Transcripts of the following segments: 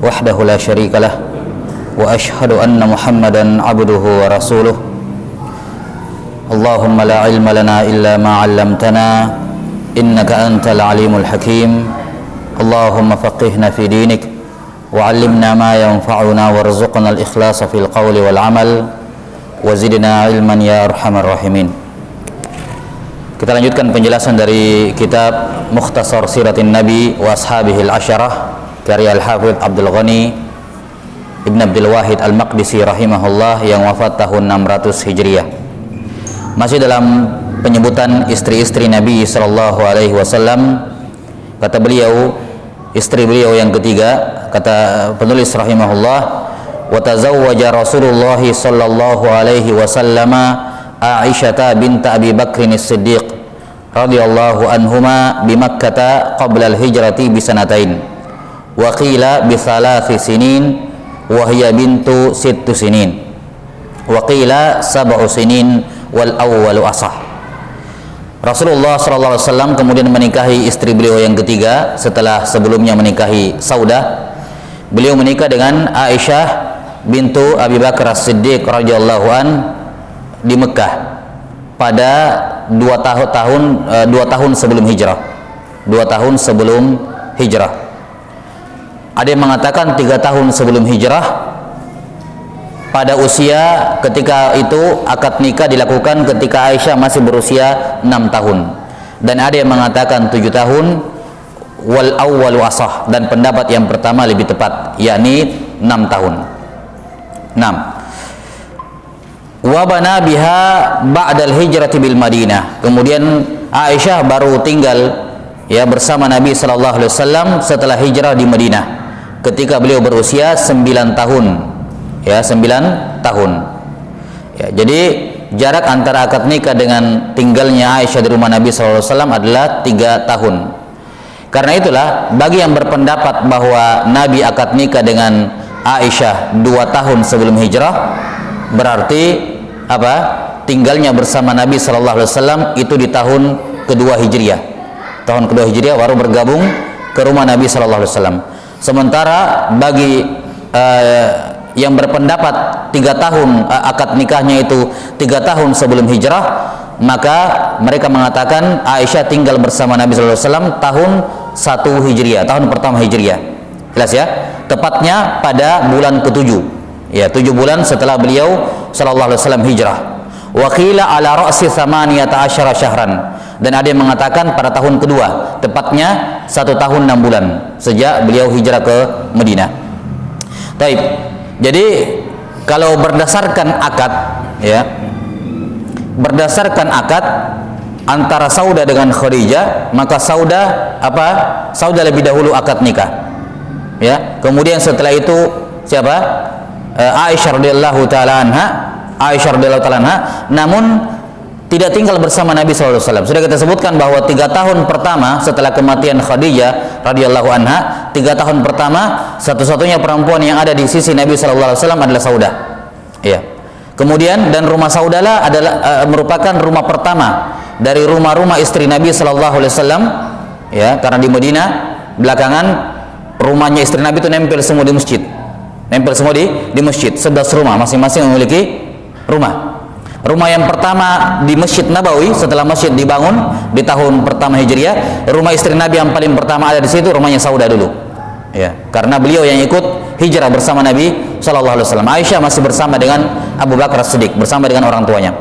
وحده لا شريك له وأشهد أن محمدا عبده ورسوله اللهم لا علم لنا إلا ما علمتنا إنك أنت العليم الحكيم اللهم فقهنا في دينك وعلمنا ما ينفعنا وارزقنا الإخلاص في القول والعمل وزدنا علما يا أرحم الراحمين. Kita lanjutkan penjelasan dari kitab Mukhtasar Siratin Nabi wa Ashabihil Asyarah karya Al-Hafidh Abdul Ghani Ibn Abdul Wahid Al-Maqdisi rahimahullah yang wafat tahun 600 Hijriah. Masih dalam penyebutan istri-istri Nabi sallallahu alaihi wasallam, kata beliau, istri beliau yang ketiga, kata penulis rahimahullah, wa tazawwaja Rasulullah sallallahu alaihi wasallam Aisyah bint Abi Bakr as-Siddiq radhiyallahu anhuma bi Makkah qabla al-hijrati bi sanatain wa qila bi thalathi sinin wa hiya bintu 6 sinin wa qila 7 sinin wal awwalu asah. Rasulullah sallallahu alaihi wasallam kemudian menikahi istri beliau yang ketiga setelah sebelumnya menikahi Saudah. Beliau menikah dengan Aisyah bintu Abi Bakar as-Siddiq radhiyallahu an di Mekah pada 2 tahun sebelum hijrah. 2 tahun sebelum hijrah. Ada yang mengatakan 3 tahun sebelum hijrah. Pada usia ketika itu akad nikah dilakukan ketika Aisyah masih berusia 6 tahun. Dan ada yang mengatakan 7 tahun wal awwalu asah, dan pendapat yang pertama lebih tepat, yakni 6 tahun. 6. Wa bana biha ba'dal hijrati bil Madinah. Kemudian Aisyah baru tinggal ya bersama Nabi sallallahu alaihi wasallam setelah hijrah di Madinah ketika beliau berusia 9 tahun. Ya, 9 tahun. Ya, jadi jarak antara akad nikah dengan tinggalnya Aisyah di rumah Nabi sallallahu alaihi wasallam adalah 3 tahun. Karena itulah bagi yang berpendapat bahwa Nabi akad nikah dengan Aisyah 2 tahun sebelum hijrah, berarti apa? Tinggalnya bersama Nabi sallallahu alaihi wasallam itu di tahun kedua Hijriah. Tahun kedua Hijriah baru bergabung ke rumah Nabi sallallahu alaihi wasallam. Sementara bagi yang berpendapat 3 tahun akad nikahnya itu 3 tahun sebelum hijrah, maka mereka mengatakan Aisyah tinggal bersama Nabi sallallahu alaihi wasallam tahun 1 Hijriah, tahun pertama Hijriah. Jelas ya? Tepatnya pada bulan ke-7. Ya, 7 bulan setelah beliau sallallahu alaihi wasallam hijrah. Wa qila ala ra'si 18 syahran. Dan ada yang mengatakan pada tahun kedua, tepatnya 1 tahun 6 bulan sejak beliau hijrah ke Madinah. Baik. Jadi kalau berdasarkan akad, ya, berdasarkan akad antara Saudah dengan Khadijah, maka Saudah lebih dahulu akad nikah. Ya, kemudian setelah itu siapa? Aisyah radhiyallahu taala anha, namun tidak tinggal bersama Nabi sallallahu alaihi wasallam. Sudah kita sebutkan bahwa 3 tahun pertama setelah kematian Khadijah radhiyallahu anha, 3 tahun pertama satu-satunya perempuan yang ada di sisi Nabi sallallahu alaihi wasallam adalah Saudah. Ya. Kemudian dan rumah Saudah adalah merupakan rumah pertama dari rumah-rumah istri Nabi sallallahu alaihi wasallam, ya, karena di Madinah belakangan rumahnya istri Nabi itu nempel semua di masjid. Nempel semua di masjid. 11 rumah, masing-masing memiliki rumah. Rumah yang pertama di Masjid Nabawi setelah masjid dibangun di tahun pertama Hijriah, rumah istri Nabi yang paling pertama ada di situ rumahnya Saudah dulu. Ya, karena beliau yang ikut hijrah bersama Nabi sallallahu alaihi wasallam. Aisyah masih bersama dengan Abu Bakar As-Siddiq, bersama dengan orang tuanya.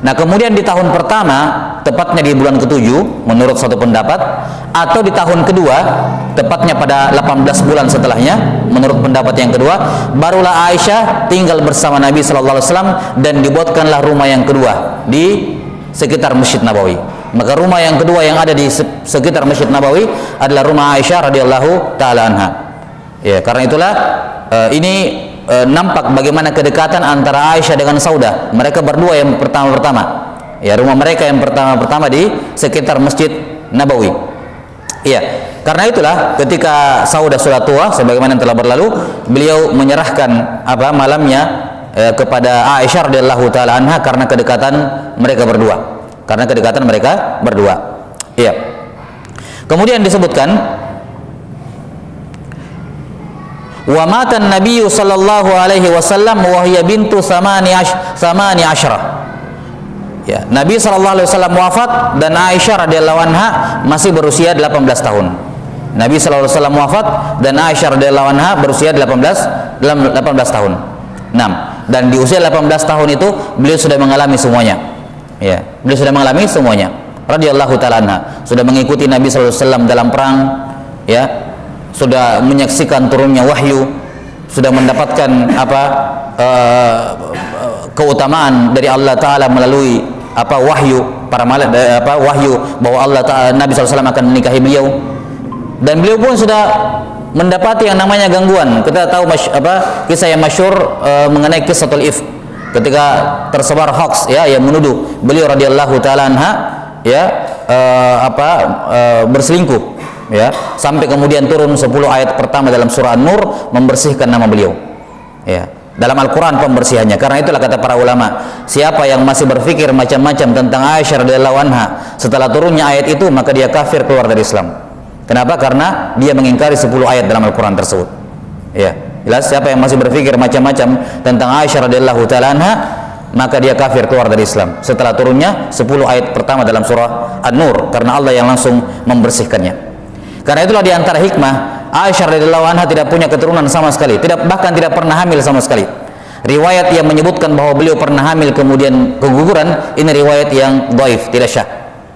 Nah, kemudian di tahun pertama, tepatnya di bulan ke-7 menurut satu pendapat, atau di tahun kedua, tepatnya pada 18 bulan setelahnya menurut pendapat yang kedua, barulah Aisyah tinggal bersama Nabi sallallahu alaihi wasallam dan dibuatkanlah rumah yang kedua di sekitar Masjid Nabawi. Maka rumah yang kedua yang ada di sekitar Masjid Nabawi adalah rumah Aisyah radhiyallahu taala anha. Ya, karena itulah ini nampak bagaimana kedekatan antara Aisyah dengan Saudah. Mereka berdua yang pertama-pertama. Ya, rumah mereka yang pertama-pertama di sekitar Masjid Nabawi. Iya, karena itulah ketika Saudah sudah tua sebagaimana yang telah berlalu, beliau menyerahkan malamnya kepada Aisyah radhiyallahu taala anha karena kedekatan mereka berdua. Iya. Kemudian disebutkan Wa matan Nabi sallallahu alaihi wasallam wa hiya bintu 18. Ya, Nabi sallallahu alaihi wasallam wafat dan Aisyah radhiyallahu anha masih berusia 18 tahun. Nabi sallallahu alaihi wasallam wafat dan Aisyah radhiyallahu anha berusia 18 tahun. 6. Dan di usia 18 tahun itu beliau sudah mengalami semuanya. Ya, beliau sudah mengalami semuanya. Radhiyallahu taala anha, sudah mengikuti Nabi sallallahu alaihi wasallam dalam perang, ya. Sudah menyaksikan turunnya wahyu, sudah mendapatkan keutamaan dari Allah taala melalui wahyu para malaikat, wahyu bahwa Allah taala Nabi sallallahu alaihi wasallam akan menikahi beliau. Dan beliau pun sudah mendapati yang namanya gangguan. Kita tahu kisah yang masyhur mengenai kisatul ifk, ketika tersebar hoax ya yang menuduh beliau radhiyallahu taala anha berselingkuh ya, sampai kemudian turun 10 ayat pertama dalam surah An-Nur membersihkan nama beliau ya dalam Al-Quran pembersihannya. Karena itulah kata para ulama, siapa yang masih berpikir macam-macam tentang Aisyah radhiyallahu anha setelah turunnya ayat itu, maka dia kafir, keluar dari Islam. Kenapa? Karena dia mengingkari 10 ayat dalam Al-Quran tersebut ya. Jelas, siapa yang masih berpikir macam-macam tentang Aisyah radhiyallahu taala anha, maka dia kafir, keluar dari Islam setelah turunnya 10 ayat pertama dalam surah An-Nur, karena Allah yang langsung membersihkannya. Karena itulah di antara hikmah, Aisyah radhiyallahu anha tidak punya keturunan sama sekali, bahkan tidak pernah hamil sama sekali. Riwayat yang menyebutkan bahwa beliau pernah hamil kemudian keguguran, ini riwayat yang dhaif, tidak syah.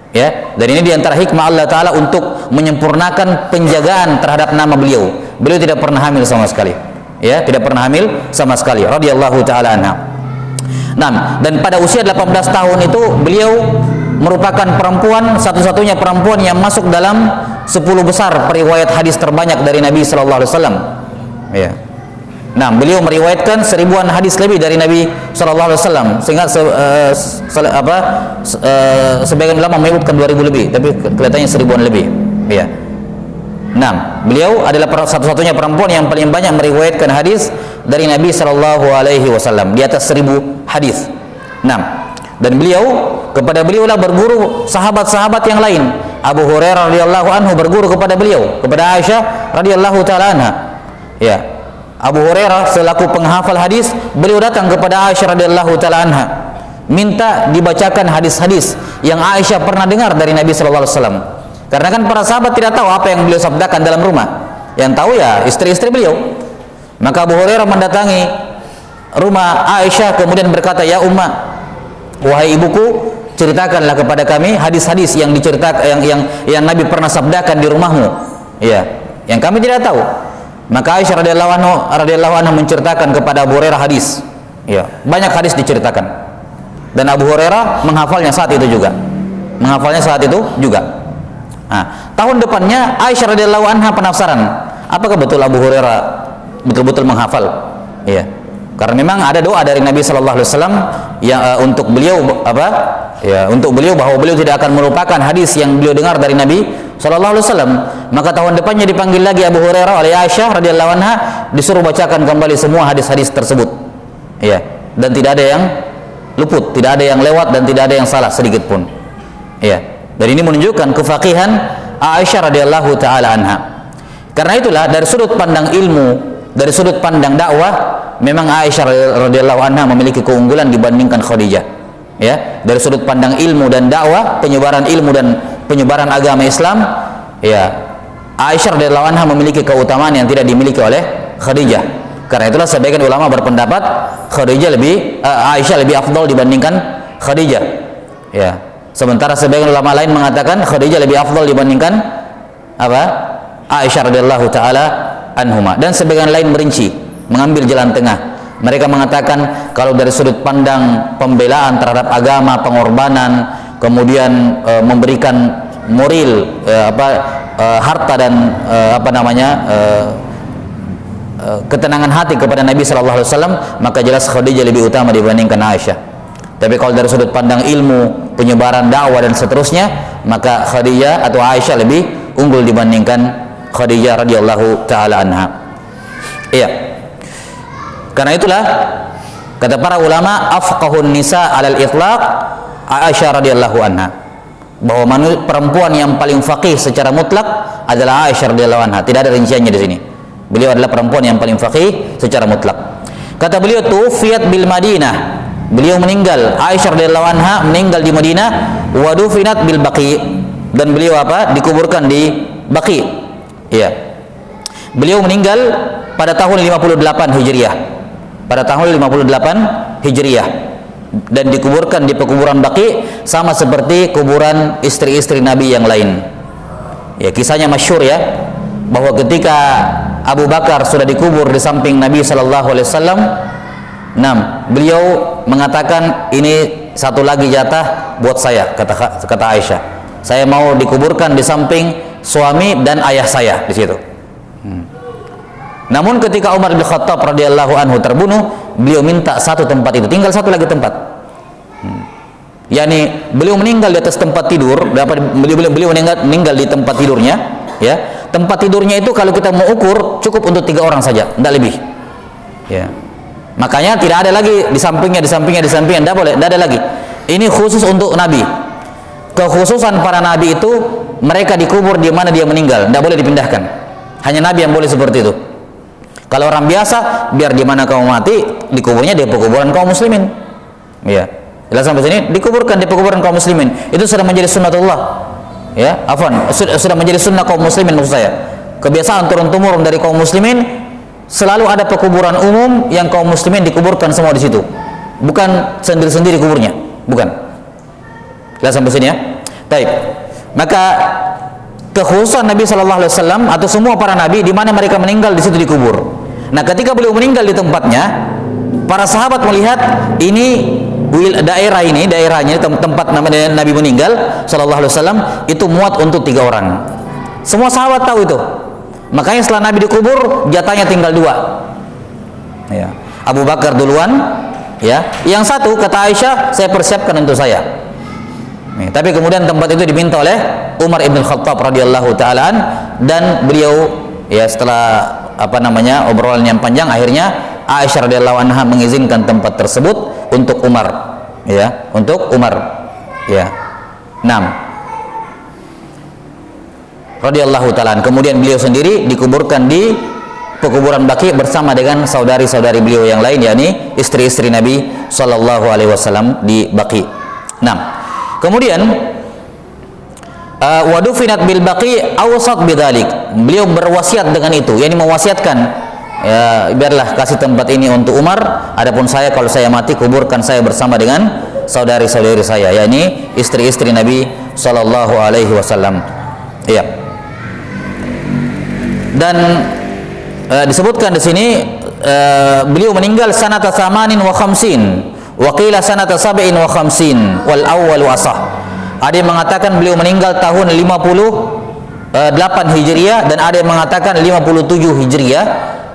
Ya, dan ini di antara hikmah Allah taala untuk menyempurnakan penjagaan terhadap nama beliau. Beliau tidak pernah hamil sama sekali. Ya, tidak pernah hamil sama sekali, radhiyallahu taala anha. Nah, dan pada usia 18 tahun itu beliau merupakan perempuan, satu-satunya perempuan yang masuk dalam 10 besar periwayat hadis terbanyak dari Nabi sallallahu alaihi wasallam. Ya. Nah, beliau meriwayatkan 1000-an hadis lebih dari Nabi sallallahu alaihi wasallam, sehingga sebagian ulama menyebutkan 2000 lebih, tapi kelihatannya 1000-an lebih. Ya. Nah, beliau adalah satu-satunya perempuan yang paling banyak meriwayatkan hadis dari Nabi sallallahu alaihi wasallam, di atas 1000 hadis. Nah, dan kepada beliau lah berguru sahabat-sahabat yang lain. Abu Hurairah radhiyallahu anhu berguru kepada beliau, kepada Aisyah radhiyallahu taala anha. Ya. Abu Hurairah selaku penghafal hadis, beliau datang kepada Aisyah radhiyallahu taala anha, minta dibacakan hadis-hadis yang Aisyah pernah dengar dari Nabi sallallahu alaihi wasallam. Karena kan para sahabat tidak tahu apa yang beliau sabdakan dalam rumah. Yang tahu ya istri-istri beliau. Maka Abu Hurairah mendatangi rumah Aisyah kemudian berkata, "Ya Umma, wahai ibuku, ceritakanlah kepada kami hadis-hadis yang diceritakan yang Nabi pernah sabdakan di rumahmu." Ya, yang kami tidak tahu. Maka Aisyah radhiyallahu anha menceritakan kepada Abu Hurairah hadis. Ya, banyak hadis diceritakan. Dan Abu Hurairah menghafalnya saat itu juga. Nah, tahun depannya Aisyah radhiyallahu anha penasaran, apakah betul Abu Hurairah betul-betul menghafal? Ya. Karena memang ada doa dari Nabi sallallahu alaihi wasallam yang untuk beliau untuk beliau bahwa beliau tidak akan melupakan hadis yang beliau dengar dari Nabi sallallahu alaihi wasallam. Maka tahun depannya dipanggil lagi Abu Hurairah oleh Aisyah radhiyallahu anha, disuruh bacakan kembali semua hadis-hadis tersebut. Ya, dan tidak ada yang luput, tidak ada yang lewat, dan tidak ada yang salah sedikit pun. Ya. Dan ini menunjukkan kefaqihan Aisyah radhiyallahu taala anha. Karena itulah dari sudut pandang ilmu, dari sudut pandang dakwah, memang Aisyah radhiyallahu anha memiliki keunggulan dibandingkan Khadijah. Ya, dari sudut pandang ilmu dan dakwah, penyebaran ilmu dan penyebaran agama Islam, ya, Aisyah radhiyallahu anha memiliki keutamaan yang tidak dimiliki oleh Khadijah. Karena itulah sebagian ulama berpendapat Aisyah lebih afdal dibandingkan Khadijah. Ya. Sementara sebagian ulama lain mengatakan Khadijah lebih afdal dibandingkan Aisyah radhiyallahu taala anhuma. Dan sebagian lain merinci, mengambil jalan tengah. Mereka mengatakan kalau dari sudut pandang pembelaan terhadap agama, pengorbanan, kemudian memberikan moral, harta dan ketenangan hati kepada Nabi sallallahu alaihi wasallam, maka jelas Khadijah lebih utama dibandingkan Aisyah. Tapi kalau dari sudut pandang ilmu, penyebaran dakwah dan seterusnya, maka Khadijah atau Aisyah lebih unggul dibandingkan Khadijah radhiyallahu taala anha. Iya. Karena itulah kata para ulama, afqahun nisa 'alal itlaq Aisyah radhiyallahu anha. Bahwa perempuan yang paling faqih secara mutlak adalah Aisyah radhiyallahu anha. Tidak ada rinciannya di sini. Beliau adalah perempuan yang paling faqih secara mutlak. Kata beliau, tuwfiyat bil Madinah. Beliau meninggal, Aisyah radhiyallahu anha meninggal di Madinah, wa dufinat bil Baqi, dan beliau dikuburkan di Baqi. Iya. Beliau meninggal pada tahun 58 Hijriah. Pada tahun 58 Hijriah. Dan dikuburkan di pekuburan Baqi sama seperti kuburan istri-istri Nabi yang lain. Ya, kisahnya masyhur ya, bahwa ketika Abu Bakar sudah dikubur di samping Nabi sallallahu alaihi wasallam, beliau mengatakan, ini satu lagi jatah buat saya, kata Aisyah. Saya mau dikuburkan di samping suami dan ayah saya di situ. Namun ketika Umar bin Khattab radhiyallahu anhu terbunuh, beliau minta satu tempat itu, tinggal satu lagi tempat. Yani beliau meninggal di atas tempat tidur, beliau meninggal di tempat tidurnya, ya. Tempat tidurnya itu kalau kita mau ukur cukup untuk 3 orang saja, tidak lebih. Ya. Makanya tidak ada lagi di sampingnya, tidak boleh, tidak ada lagi. Ini khusus untuk Nabi. Kekhususan para Nabi itu, mereka dikubur di mana dia meninggal, tidak boleh dipindahkan. Hanya Nabi yang boleh seperti itu. Kalau orang biasa, biar di mana kamu mati, dikuburnya di pekuburan kaum muslimin. Ya. Jelas sampai sini, dikuburkan di pekuburan kaum muslimin. Itu sudah menjadi sunnatullah. Ya, sudah menjadi sunnah kaum muslimin maksud saya. Kebiasaan turun-temurun dari kaum muslimin, selalu ada pekuburan umum yang kaum muslimin dikuburkan semua di situ. Bukan sendiri-sendiri kuburnya, bukan. Jelas sampai sini ya. Baik. Maka kekhususan Nabi sallallahu alaihi wasallam atau semua para nabi, di mana mereka meninggal di situ dikubur. Nah, ketika beliau meninggal di tempatnya, para sahabat melihat ini daerahnya tempat Nabi meninggal sallallahu alaihi wasallam itu muat untuk 3 orang. Semua sahabat tahu itu. Makanya setelah Nabi dikubur, jatahnya tinggal 2. Ya. Abu Bakar duluan, ya. Yang satu kata Aisyah, saya persiapkan untuk saya. Nih, tapi kemudian tempat itu diminta oleh Umar ibn Khattab radhiyallahu ta'ala, dan beliau ya setelah obrolan yang panjang, akhirnya Aisyah radhiyallahu anha mengizinkan tempat tersebut untuk Umar, ya, untuk Umar, ya. 6 radhiyallahu ta'ala. Kemudian beliau sendiri dikuburkan di pekuburan Baqi bersama dengan saudari-saudari beliau yang lain, yakni istri-istri Nabi sallallahu alaihi wasallam di Baqi. 6. Kemudian wadufinat bil Baqi awsat bidzalik. Beliau berwasiat dengan itu, yakni mewasiatkan, ya, biarlah kasih tempat ini untuk Umar, adapun saya kalau saya mati kuburkan saya bersama dengan saudari-saudari saya, yakni istri-istri Nabi sallallahu alaihi wasallam. Iya. Dan disebutkan di sini beliau meninggal sanata 58 wa qila sanata 57 wal awwal asah. Ada yang mengatakan beliau meninggal tahun 58 Hijriah, dan ada yang mengatakan 57 Hijriah,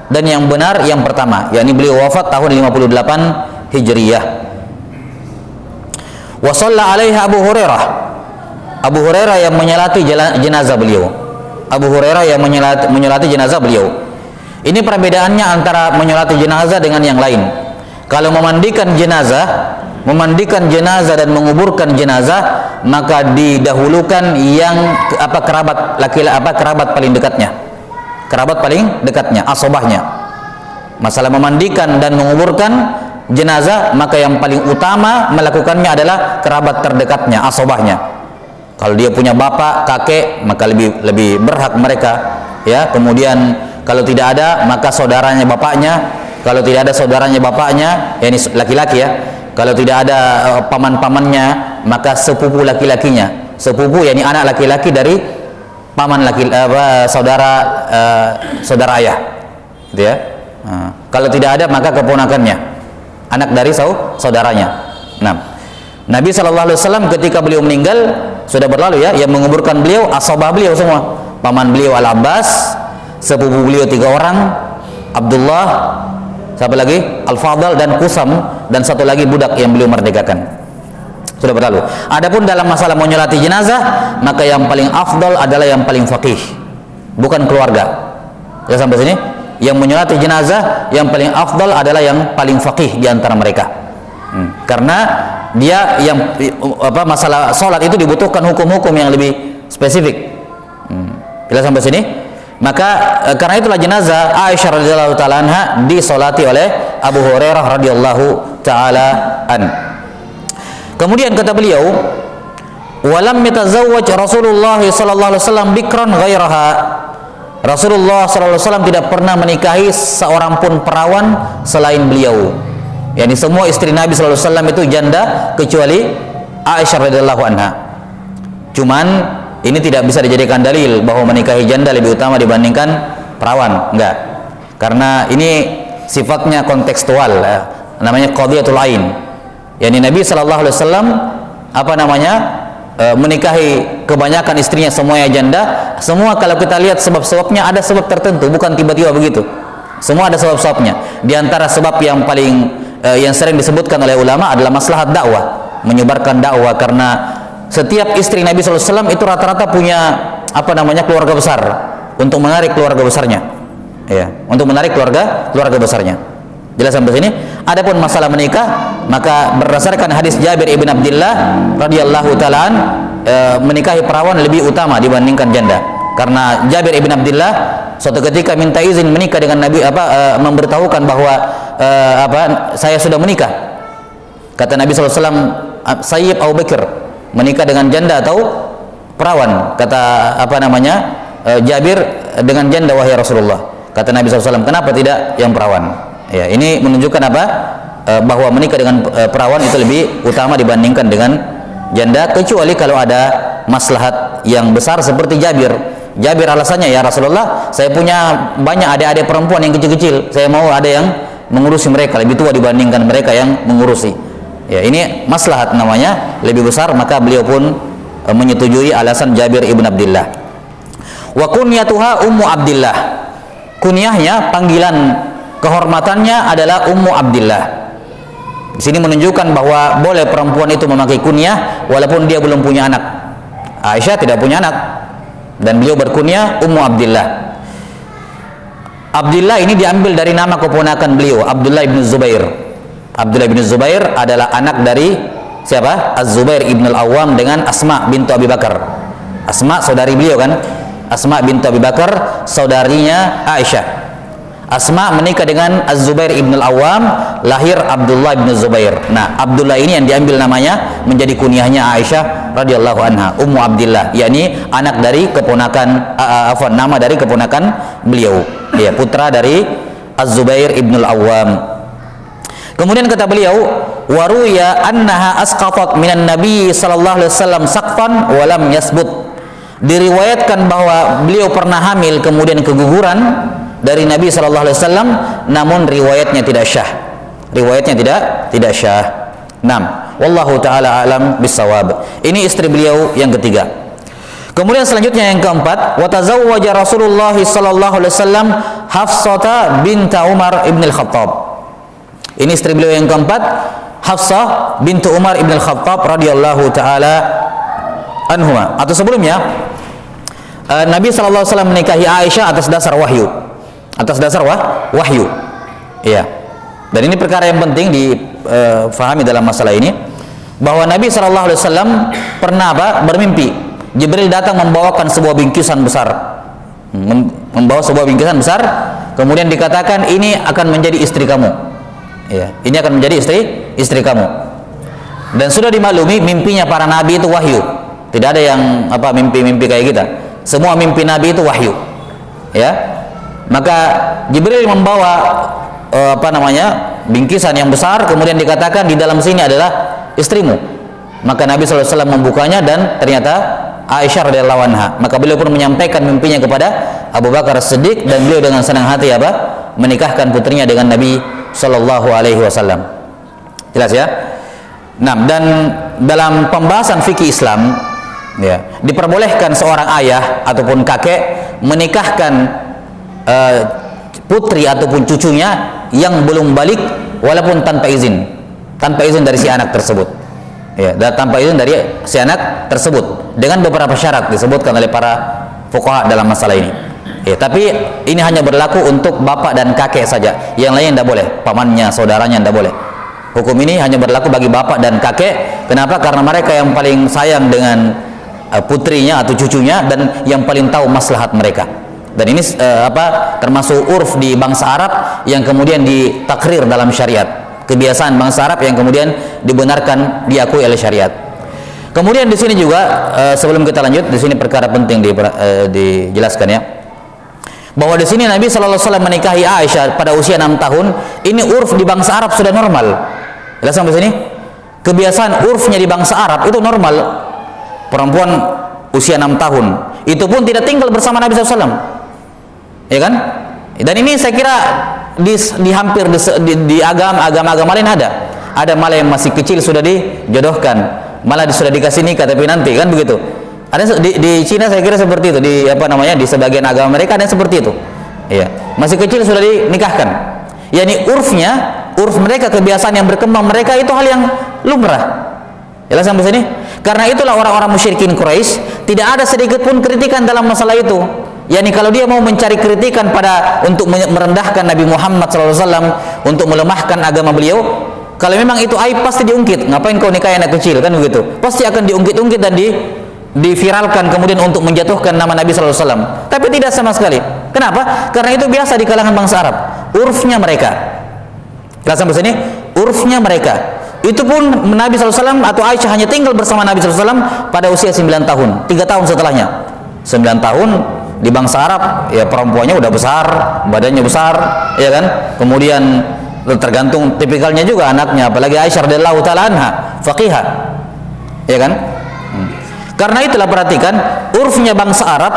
dan yang benar yang pertama, yakni beliau wafat tahun 58 Hijriah. Wa shalla alaiha Abu Hurairah. Abu Hurairah yang menyolati jenazah beliau. Abu Hurairah yang menyolati jenazah beliau. Ini perbedaannya antara menyolati jenazah dengan yang lain. Kalau memandikan jenazah dan menguburkan jenazah, maka didahulukan yang kerabat paling dekatnya, asobahnya. Masalah memandikan dan menguburkan jenazah, maka yang paling utama melakukannya adalah kerabat terdekatnya, asobahnya. Kalau dia punya bapak, kakek, maka lebih berhak mereka, ya. Kemudian kalau tidak ada, maka saudaranya bapaknya. Kalau tidak ada saudaranya bapaknya, yakni laki-laki, ya. Kalau tidak ada paman-pamannya, maka sepupu laki-lakinya. Sepupu yakni anak laki-laki dari paman saudara ayah, gitu ya. Kalau tidak ada, maka keponakannya, anak dari saudaranya. Nah, Nabi SAW ketika beliau meninggal, sudah berlalu ya, yang menguburkan beliau ashabah beliau semua, paman beliau Al-Abbas, sepupu beliau 3 orang, Abdullah, siapa lagi? Al-Fadl dan Kusam, dan satu lagi budak yang beliau merdekakan. Sudah berlalu. Adapun dalam masalah menyolati jenazah, maka yang paling afdal adalah yang paling faqih, bukan keluarga. Ya, sampai sini. Yang menyolati jenazah yang paling afdal adalah yang paling faqih di antara mereka. Karena dia masalah sholat itu dibutuhkan hukum-hukum yang lebih spesifik. Jelas sampai sini? Maka karena itulah jenazah Aisyah radhiyallahu taala anha disolati oleh Abu Hurairah radhiyallahu taala an. Kemudian kata beliau, walam yatazawwaj Rasulullah sallallahu alaihi wasallam bikran ghairaha. Rasulullah sallallahu alaihi wasallam tidak pernah menikahi seorang pun perawan selain beliau. Yani semua istri Nabi sallallahu alaihi wasallam itu janda kecuali Aisyah radhiyallahu anha. Cuman ini tidak bisa dijadikan dalil bahwa menikahi janda lebih utama dibandingkan perawan, enggak. Karena ini sifatnya kontekstual, namanya qadhiyatul ain. Yani Nabi sallallahu alaihi wasallam menikahi kebanyakan istrinya semuanya janda. Semua kalau kita lihat sebab-sebabnya ada sebab tertentu, bukan tiba-tiba begitu. Semua ada sebab-sebabnya. Di antara sebab yang paling yang sering disebutkan oleh ulama adalah maslahat dakwah, menyebarkan dakwah, karena setiap istri Nabi SAW itu rata-rata punya keluarga besar, untuk menarik keluarga besarnya, ya, untuk menarik keluarga besarnya. Jelas sampai sini. Adapun masalah menikah, maka berdasarkan hadis Jabir ibn Abdullah radhiyallahu taala menikahi perawan lebih utama dibandingkan janda. Karena Jabir ibn Abdullah suatu ketika minta izin menikah dengan Nabi, memberitahukan bahwa saya sudah menikah. Kata Nabi SAW, Sayyib Abu Bakar, menikah dengan janda atau perawan? Kata Jabir, dengan janda wahai Rasulullah. Kata Nabi SAW, kenapa tidak yang perawan? Ya, ini menunjukkan bahwa menikah dengan perawan itu lebih utama dibandingkan dengan janda, kecuali kalau ada maslahat yang besar seperti Jabir. Jabir alasannya, ya Rasulullah, saya punya banyak adik-adik perempuan yang kecil-kecil, saya mau ada yang mengurusi mereka, lebih tua dibandingkan mereka yang mengurusi. Ya, ini maslahat namanya lebih besar, maka beliau pun menyetujui alasan Jabir ibn Abdullah. Wa kunyatuha Ummu Abdillah. Kunyahnya, panggilan kehormatannya adalah Ummu Abdillah. Di sini menunjukkan bahwa boleh perempuan itu memakai kunyah walaupun dia belum punya anak. Aisyah tidak punya anak dan beliau berkunyah Ummu Abdillah. Abdillah ini diambil dari nama keponakan beliau, Abdullah bin Zubair. Abdullah bin Zubair adalah anak dari siapa? Az-Zubair ibn al-Awwam dengan Asma bintu Abi Bakar. Asma saudari beliau kan? Asma bintu Abi Bakar saudarinya Aisyah. Asma menikah dengan Az-Zubair ibn al-Awwam, lahir Abdullah bin Zubair. Nah, Abdullah ini yang diambil namanya menjadi kunyahnya Aisyah radhiyallahu anha, Ummu Abdillah, yakni anak dari keponakan nama dari keponakan beliau. Ya, putra dari Az-Zubair ibn al-Awwam. Kemudian kata beliau, waruya annaha asqafat minan nabi sallallahu alaihi wasallam saqfan wa lam yasbut. Diriwayatkan bahwa beliau pernah hamil kemudian keguguran dari Nabi sallallahu alaihi wasallam, namun riwayatnya tidak syah. Riwayatnya tidak syah. Naam, wallahu taala alam bisawab. Ini istri beliau yang ketiga. Kemudian selanjutnya yang keempat, wa tazawwaja Rasulullah sallallahu alaihi wasallam Hafsah binta Umar ibn al-Khattab. Ini istri beliau yang keempat, Hafsah bintu Umar ibn al-Khattab radhiyallahu taala anhuma. Atau sebelumnya, Nabi sallallahu alaihi wasallam menikahi Aisyah atas dasar wahyu. Atas dasar wahyu. Iya. Dan ini perkara yang penting difahami dalam masalah ini, bahwa Nabi sallallahu alaihi wasallam pernah bermimpi. Jibril datang membawakan sebuah bingkisan besar. Membawa sebuah bingkisan besar, kemudian dikatakan ini akan menjadi istri kamu. Ya, ini akan menjadi istri kamu. Dan sudah dimaklumi mimpinya para nabi itu wahyu. Tidak ada yang mimpi-mimpi kayak kita. Semua mimpi nabi itu wahyu. Ya. Maka Jibril membawa bingkisan yang besar, kemudian dikatakan di dalam sini adalah istrimu. Maka Nabi sallallahu alaihi wasallam membukanya dan ternyata Aisyah radhiyallahu anha. Maka beliau pun menyampaikan mimpinya kepada Abu Bakar As-Siddiq dan beliau dengan senang hati menikahkan putrinya dengan Nabi sallallahu alaihi wasallam. Jelas ya? Nah, dan dalam pembahasan fikih Islam, ya, diperbolehkan seorang ayah ataupun kakek menikahkan putri ataupun cucunya yang belum balik walaupun tanpa izin dari si anak tersebut. Ya, dan tanpa izin dari si anak tersebut dengan beberapa syarat disebutkan oleh para fuqaha dalam masalah ini. Ya, tapi ini hanya berlaku untuk bapak dan kakek saja. Yang lain tidak boleh, pamannya, saudaranya tidak boleh. Hukum ini hanya berlaku bagi bapak dan kakek. Kenapa? Karena mereka yang paling sayang dengan putrinya atau cucunya dan yang paling tahu maslahat mereka. Dan ini termasuk urf di bangsa Arab yang kemudian ditakrir dalam syariat. Kebiasaan bangsa Arab yang kemudian dibenarkan, diakui oleh syariat. Kemudian di sini juga sebelum kita lanjut, di sini perkara penting dijelaskan ya. Bahwa di sini Nabi sallallahu alaihi wasallam menikahi Aisyah pada usia 6 tahun, ini urf di bangsa Arab sudah normal. Jelas sampai sini? Kebiasaan urfnya di bangsa Arab itu normal. Perempuan usia 6 tahun, itu pun tidak tinggal bersama Nabi sallallahu alaihi wasallam. Ya kan? Dan ini saya kira di hampir di agama lain ada malah yang masih kecil sudah dijodohkan, malah sudah dikasih nikah tapi nanti, kan begitu. Ada di Cina saya kira seperti itu, di di sebagian agama mereka ada yang seperti itu. Iya, masih kecil sudah dinikahkan. Yani urf mereka, kebiasaan yang berkembang mereka itu hal yang lumrah. Jelas sampai sini? Karena itulah orang-orang musyrikin Quraisy tidak ada sedikit pun kritikan dalam masalah itu. Yani kalau dia mau mencari kritikan untuk merendahkan Nabi Muhammad SAW, untuk melemahkan agama beliau, kalau memang itu aib pasti diungkit. Ngapain kau nikahi anak kecil, kan begitu? Pasti akan diungkit-ungkit dan diviralkan kemudian untuk menjatuhkan nama Nabi SAW. Tapi tidak sama sekali. Kenapa? Karena itu biasa di kalangan bangsa Arab. Urfnya mereka. Jelas sampai sini? Urfnya mereka. Itu pun Nabi SAW atau Aisyah hanya tinggal bersama Nabi SAW pada usia 9 tahun, 3 tahun setelahnya. 9 tahun di bangsa Arab, ya perempuannya udah besar, badannya besar, ya kan? Kemudian tergantung tipikalnya juga anaknya, apalagi Aisyah radhiyallahu taala anha, faqihah. Ya kan? Karena itulah perhatikan, urfnya bangsa Arab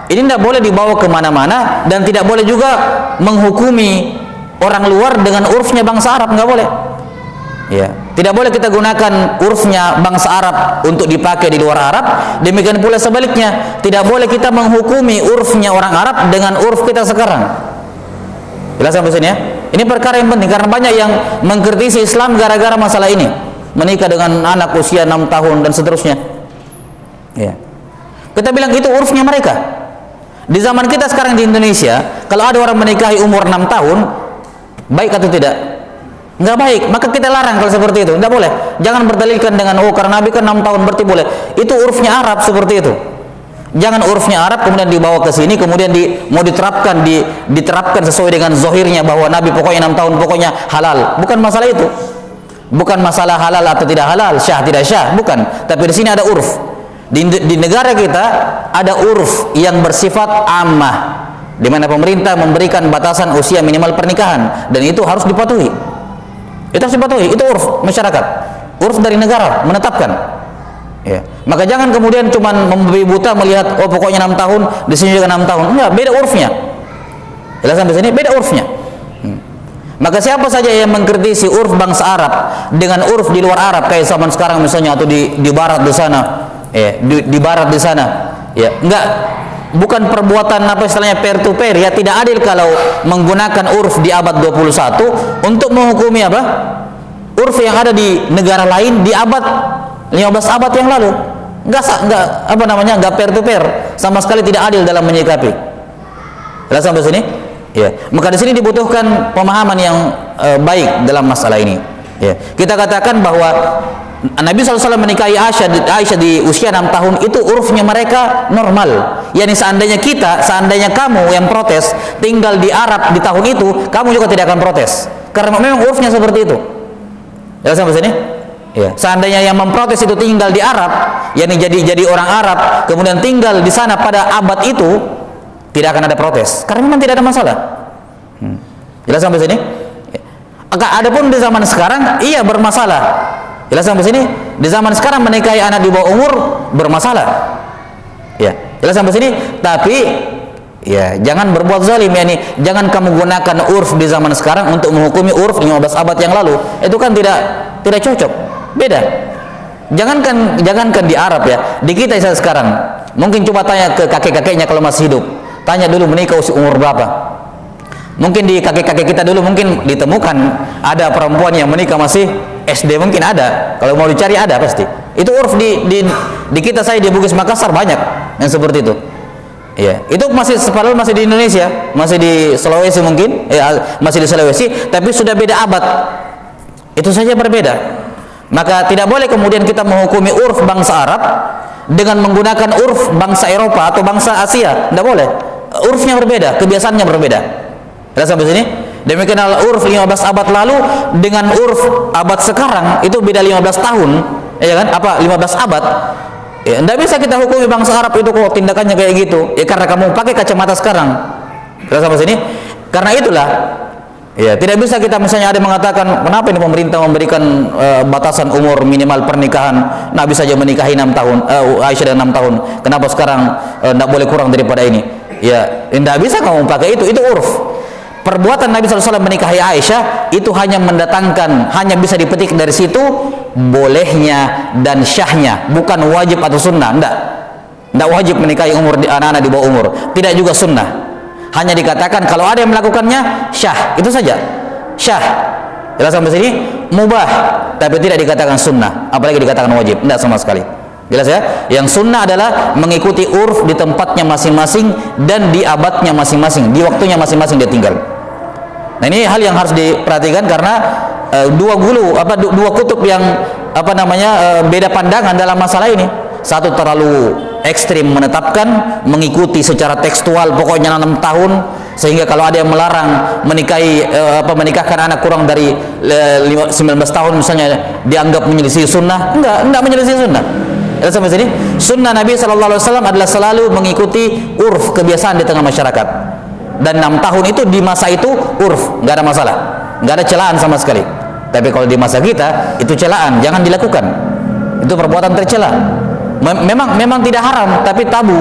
ini tidak boleh dibawa kemana-mana, dan tidak boleh juga menghukumi orang luar dengan urfnya bangsa Arab, nggak boleh. Ya, tidak boleh kita gunakan urfnya bangsa Arab untuk dipakai di luar Arab. Demikian pula sebaliknya, tidak boleh kita menghukumi urfnya orang Arab dengan urf kita sekarang. Jelas sampai sini ya? Ini perkara yang penting karena banyak yang mengkritisi Islam gara-gara masalah ini, menikah dengan anak usia 6 tahun dan seterusnya. Ya, kita bilang itu urfnya mereka. Di zaman kita sekarang di Indonesia, kalau ada orang menikahi umur 6 tahun, baik atau tidak? Nggak baik, maka kita larang kalau seperti itu. Nggak boleh. Jangan berdalilkan dengan karena Nabi kan 6 tahun berarti boleh. Itu urfnya Arab seperti itu. Jangan urfnya Arab kemudian dibawa ke sini, kemudian mau diterapkan sesuai dengan zahirnya bahwa Nabi pokoknya 6 tahun pokoknya halal. Bukan masalah itu. Bukan masalah halal atau tidak halal, syah tidak syah, bukan. Tapi di sini ada urf. Di negara kita ada urf yang bersifat ammah, di mana pemerintah memberikan batasan usia minimal pernikahan, dan itu harus dipatuhi. Itu harus dipatuhi, itu urf masyarakat, urf dari negara menetapkan. Ya. Maka jangan kemudian cuman membabi buta melihat pokoknya 6 tahun, di sini juga 6 tahun. Enggak, beda urfnya. Jelas sampai sini beda urfnya. Maka siapa saja yang mengkritisi urf bangsa Arab dengan urf di luar Arab kayak zaman sekarang misalnya, atau di barat di sana, di barat di sana, ya enggak, bukan perbuatan istilahnya peer to peer, ya tidak adil kalau menggunakan urf di abad 21 untuk menghukumi urf yang ada di negara lain di abad 15 abad yang lalu. Enggak peer to peer, sama sekali tidak adil dalam menyikapi. Jelas sampai sini? Ya. Maka di sini dibutuhkan pemahaman yang baik dalam masalah ini. Ya. Kita katakan bahwa Nabi SAW menikahi Aisyah di usia 6 tahun itu urfnya mereka normal. Yani seandainya kamu yang protes tinggal di Arab di tahun itu, kamu juga tidak akan protes. Karena memang urfnya seperti itu. Jelas sampai sini? Ya. Seandainya yang memprotes itu tinggal di Arab, yani jadi orang Arab, kemudian tinggal di sana pada abad itu, tidak akan ada protes. Karena memang tidak ada masalah. Jelas sampai sini? Ya. Adapun di zaman sekarang, iya bermasalah. Jelas sampai sini? Di zaman sekarang menikahi anak di bawah umur bermasalah. Ya, jelas sampai sini? Tapi ya jangan berbuat zalim, yani jangan kamu gunakan urf di zaman sekarang untuk menghukumi urf 15 abad yang lalu. Itu kan tidak cocok. Beda. Jangankan di Arab ya, di kita sekarang. Mungkin coba tanya ke kakek-kakeknya kalau masih hidup. Tanya dulu menikah usia umur berapa. Mungkin di kakek-kakek kita dulu mungkin ditemukan ada perempuan yang menikah masih SD, mungkin ada. Kalau mau dicari ada pasti. Itu urf di kita, saya di Bugis Makassar banyak yang seperti itu. Ya, itu masih di Indonesia, masih di Sulawesi mungkin, masih di Sulawesi, tapi sudah beda abad. Itu saja berbeda. Maka tidak boleh kemudian kita menghukumi urf bangsa Arab dengan menggunakan urf bangsa Eropa atau bangsa Asia. Tidak boleh. urfnya berbeda, kebiasaannya berbeda. Jelas sampai sini? Demikian urf 15 abad lalu dengan urf abad sekarang itu beda 15 tahun, ya kan? Apa 15 abad? Ya, tidak bisa kita hukumi bangsa Arab itu kok tindakannya kayak gitu. Ya karena kamu pakai kacamata sekarang. Jelas sampai sini? Karena itulah, ya tidak bisa kita misalnya ada yang mengatakan kenapa ini pemerintah memberikan batasan umur minimal pernikahan, Nabi saja menikahi 6 tahun, Aisyah dan 6 tahun. Kenapa sekarang tidak boleh kurang daripada ini? Ya tidak bisa kamu pakai itu urf. Perbuatan Nabi SAW menikahi Aisyah itu hanya mendatangkan, hanya bisa dipetik dari situ bolehnya dan syahnya, bukan wajib atau sunnah. Tidak wajib menikahi anak-anak di bawah umur, tidak juga sunnah. Hanya dikatakan kalau ada yang melakukannya syah, itu saja, syah. Jelas sampai sini? Mubah, tapi tidak dikatakan sunnah, apalagi dikatakan wajib, tidak sama sekali. Jelas ya? Yang sunnah adalah mengikuti urf di tempatnya masing-masing dan di abadnya masing-masing, di waktunya masing-masing dia tinggal. Nah ini hal yang harus diperhatikan karena dua kutub yang beda pandangan dalam masalah ini. Satu terlalu ekstrim menetapkan, mengikuti secara tekstual pokoknya 6 tahun, sehingga kalau ada yang melarang menikahkan anak kurang dari 19 tahun misalnya dianggap menyelisih sunnah. Enggak menyelisih sunnah. Sampai sini, sunnah Nabi SAW adalah selalu mengikuti urf kebiasaan di tengah masyarakat. Dan 6 tahun itu di masa itu urf, nggak ada masalah, nggak ada celaan sama sekali. Tapi kalau di masa kita itu celaan, jangan dilakukan. Itu perbuatan tercela. Memang tidak haram, tapi tabu,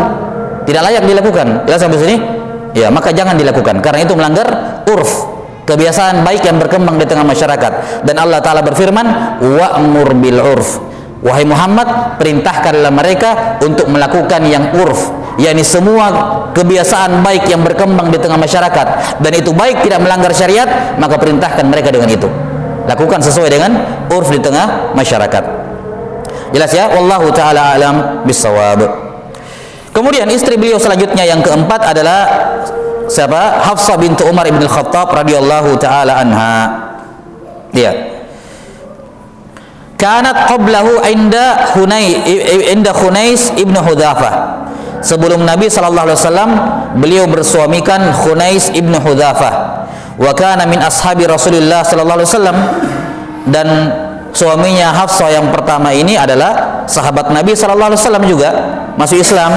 tidak layak dilakukan. Jelas sampai sini? Ya, maka jangan dilakukan karena itu melanggar urf, kebiasaan baik yang berkembang di tengah masyarakat. Dan Allah Ta'ala berfirman, wa'mur bil urf. Wahai Muhammad, perintahkanlah mereka untuk melakukan yang urf, yakni semua kebiasaan baik yang berkembang di tengah masyarakat dan itu baik tidak melanggar syariat, maka perintahkan mereka dengan itu. Lakukan sesuai dengan urf di tengah masyarakat. Jelas ya? Wallahu ta'ala alam bissawab. Kemudian istri beliau selanjutnya yang keempat adalah siapa? Hafsah bintu Umar ibn al-Khattab radhiyallahu ta'ala anha. Dia kanat qablahu inda Khunais ibnu Hudzafah. Sebelum Nabi SAW beliau bersuamikan Khunais ibnu Hudzafah. Wa kana min ashabi Rasulullah SAW, dan suaminya Hafsah yang pertama ini adalah sahabat Nabi SAW juga, masuk Islam.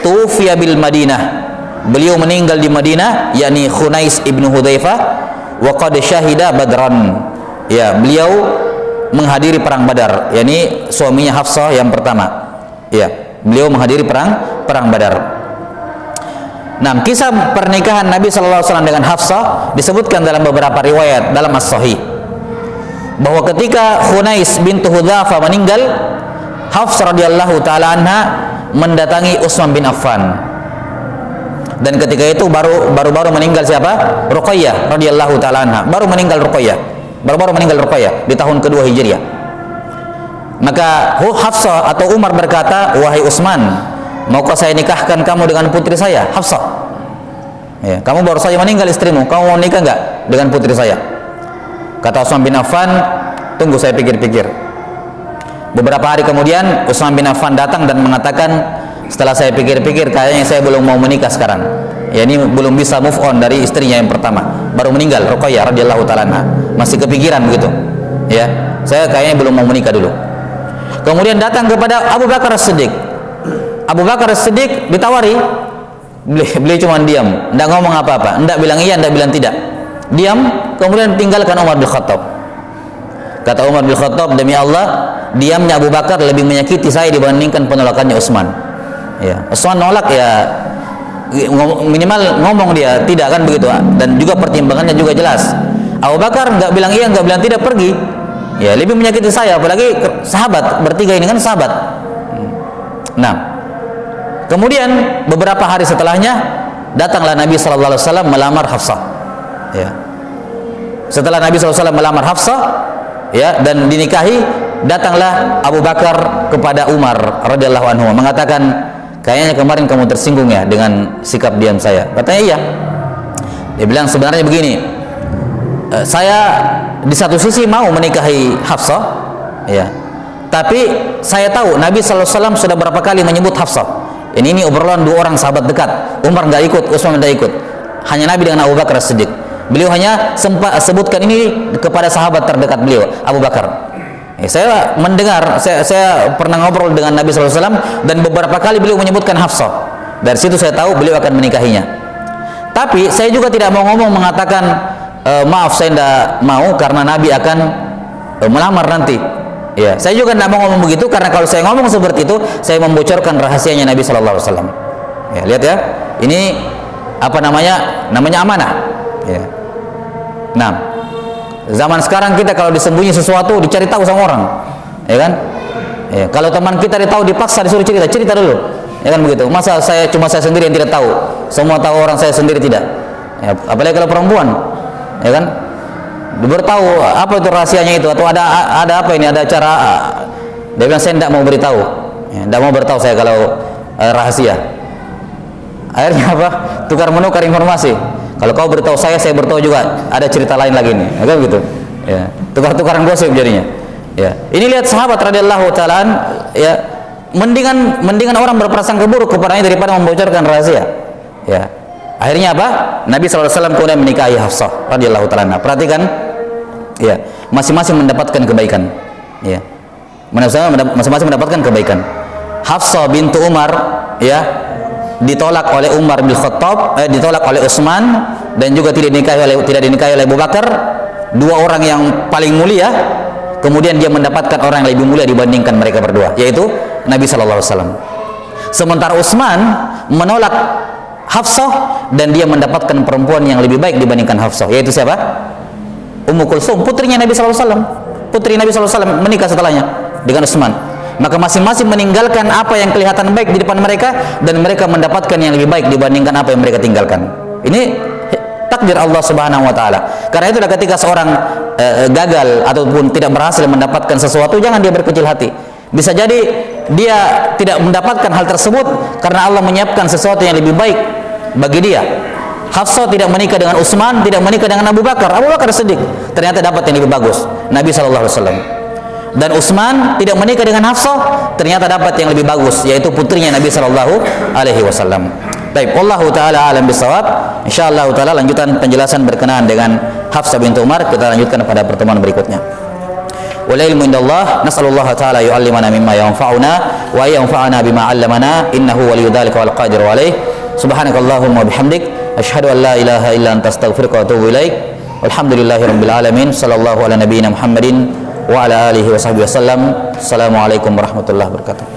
Tufiya bil Madinah, beliau meninggal di Madinah, yakni Khunais ibnu Hudzafah. Wa qad syahida Badran, ya beliau menghadiri perang Badar, yakni suaminya Hafsah yang pertama. Ya, beliau menghadiri perang Badar. Nah, kisah pernikahan Nabi SAW dengan Hafsah disebutkan dalam beberapa riwayat dalam As-Sahih, bahwa ketika Khunais bintu Hudzafah meninggal, Hafsah radhiyallahu taala anha mendatangi Utsman bin Affan. Dan ketika itu baru meninggal siapa? Ruqayyah radhiyallahu taala anha. Baru meninggal Ruqayyah di tahun kedua Hijriah. Maka Hafsah atau Umar berkata, wahai Utsman, maukah saya nikahkan kamu dengan putri saya, Hafsah? Ya, kamu baru saja meninggal istrimu, kamu mau nikah enggak dengan putri saya? Kata Utsman bin Affan, tunggu saya pikir-pikir. Beberapa hari kemudian Utsman bin Affan datang dan mengatakan, setelah saya pikir-pikir kayaknya saya belum mau menikah sekarang. Ya, ini belum bisa move on dari istrinya yang pertama, baru meninggal Ruqayyah radhiyallahu taala anha, masih kepikiran begitu. Ya, saya kayaknya belum mau menikah dulu. Kemudian datang kepada Abu Bakar As-Siddiq. Abu Bakar As-Siddiq ditawari, beliau cuma diam, tidak ngomong apa-apa, tidak bilang iya, tidak bilang tidak, diam. Kemudian tinggalkan Umar bin Khattab. Kata Umar bin Khattab, demi Allah, diamnya Abu Bakar lebih menyakiti saya dibandingkan penolakannya Utsman. Ya, Utsman nolak ya, minimal ngomong dia tidak, kan begitu. Dan juga pertimbangannya juga jelas. Abu Bakar nggak bilang iya, nggak bilang tidak, pergi. Ya, lebih menyakiti saya, apalagi sahabat, bertiga ini kan sahabat. Nah, kemudian beberapa hari setelahnya datanglah Nabi SAW melamar Hafsah. Ya, setelah Nabi SAW melamar Hafsah, ya, dan dinikahi, datanglah Abu Bakar kepada Umar radhiyallahu anhu mengatakan, kayaknya kemarin kamu tersinggung ya dengan sikap diam saya. Katanya iya. Dia bilang sebenarnya begini, saya di satu sisi mau menikahi Hafsah, ya, tapi saya tahu Nabi SAW sudah berapa kali menyebut Hafsah, Ini obrolan dua orang sahabat dekat. Umar nggak ikut, Utsman tidak ikut. Hanya Nabi dengan Abu Bakar As-Siddiq. Beliau hanya sempat sebutkan ini kepada sahabat terdekat beliau, Abu Bakar. Saya mendengar, saya pernah ngobrol dengan Nabi SAW dan beberapa kali beliau menyebutkan Hafsah. Dari situ saya tahu beliau akan menikahinya. Tapi saya juga tidak mau ngomong mengatakan maaf saya tidak mau karena Nabi akan melamar nanti. Ya, saya juga tidak mau ngomong begitu karena kalau saya ngomong seperti itu, saya membocorkan rahasianya Nabi SAW. Ya, lihat ya, ini apa namanya? Namanya amanah. Ya. Nah, zaman sekarang kita kalau disembunyi sesuatu dicari tahu sama orang, ya kan? Ya, kalau teman kita ditahu dipaksa disuruh cerita dulu, ya kan begitu. Masa saya sendiri yang tidak tahu, semua tahu orang saya sendiri tidak. Ya, apalagi kalau perempuan, ya kan? Beritahu apa itu rahasianya itu atau ada apa ini, ada cara. Dia bilang saya tidak mau beritahu, ya, tidak mau beritahu saya kalau rahasia. Akhirnya apa? Tukar menukar informasi. Kalau kau beritahu saya beritahu juga. Ada cerita lain lagi nih, kan gitu. Ya, tukar-tukaran gosip jadinya. Ya, ini lihat sahabat radhiyallahu taala, ya, mendingan orang berprasangka buruk kepadanya daripada membocorkan rahasia. Ya, akhirnya apa? Nabi SAW kemudian menikahi Hafsah radhiyallahu taala. Perhatikan, ya, masing-masing mendapatkan kebaikan. Ya, masing-masing mendapatkan kebaikan. Hafsah bintu Umar, ya, ditolak oleh Umar bin Khattab, ditolak oleh Utsman dan juga tidak dinikahi oleh Abu Bakar, dua orang yang paling mulia. Kemudian dia mendapatkan orang yang lebih mulia dibandingkan mereka berdua, yaitu Nabi sallallahu alaihi wasallam. Sementara Utsman menolak Hafsah dan dia mendapatkan perempuan yang lebih baik dibandingkan Hafsah, yaitu siapa? Ummu Kulsum, putrinya Nabi sallallahu alaihi wasallam. Putri Nabi sallallahu alaihi wasallam menikah setelahnya dengan Utsman. Maka masing-masing meninggalkan apa yang kelihatan baik di depan mereka dan mereka mendapatkan yang lebih baik dibandingkan apa yang mereka tinggalkan. Ini takdir Allah Subhanahu wa taala. Karena itulah ketika seorang gagal ataupun tidak berhasil mendapatkan sesuatu, jangan dia berkecil hati. Bisa jadi dia tidak mendapatkan hal tersebut karena Allah menyiapkan sesuatu yang lebih baik bagi dia. Hafsah tidak menikah dengan Utsman, tidak menikah dengan Abu Bakar. Abu Bakar Siddiq ternyata dapat yang lebih bagus, Nabi sallallahu alaihi wasallam. Dan Utsman tidak menikah dengan Hafsah, ternyata dapat yang lebih bagus, yaitu putrinya Nabi sallallahu alaihi wasallam. Baik, wallahu taala alam bisawab. Insyaallah taala lanjutan penjelasan berkenaan dengan Hafsah bintu Umar kita lanjutkan pada pertemuan berikutnya. Wal ilmu indallah, nasallallahu taala yu'allimana mimma yanfa'una wa yanfa'ana bima 'allamana, innahu waliyyu dzalika wal qadiru alaih. Subhanakallahumma bihamdik, asyhadu an la ilaha illa anta astaghfiruka wa atubu ilaik. Walhamdulillahirabbil alamin. Sallallahu ala nabiyyina Muhammadin wa ala alihi wa sahbihi wasallam. Assalamualaikum warahmatullahi wabarakatuh.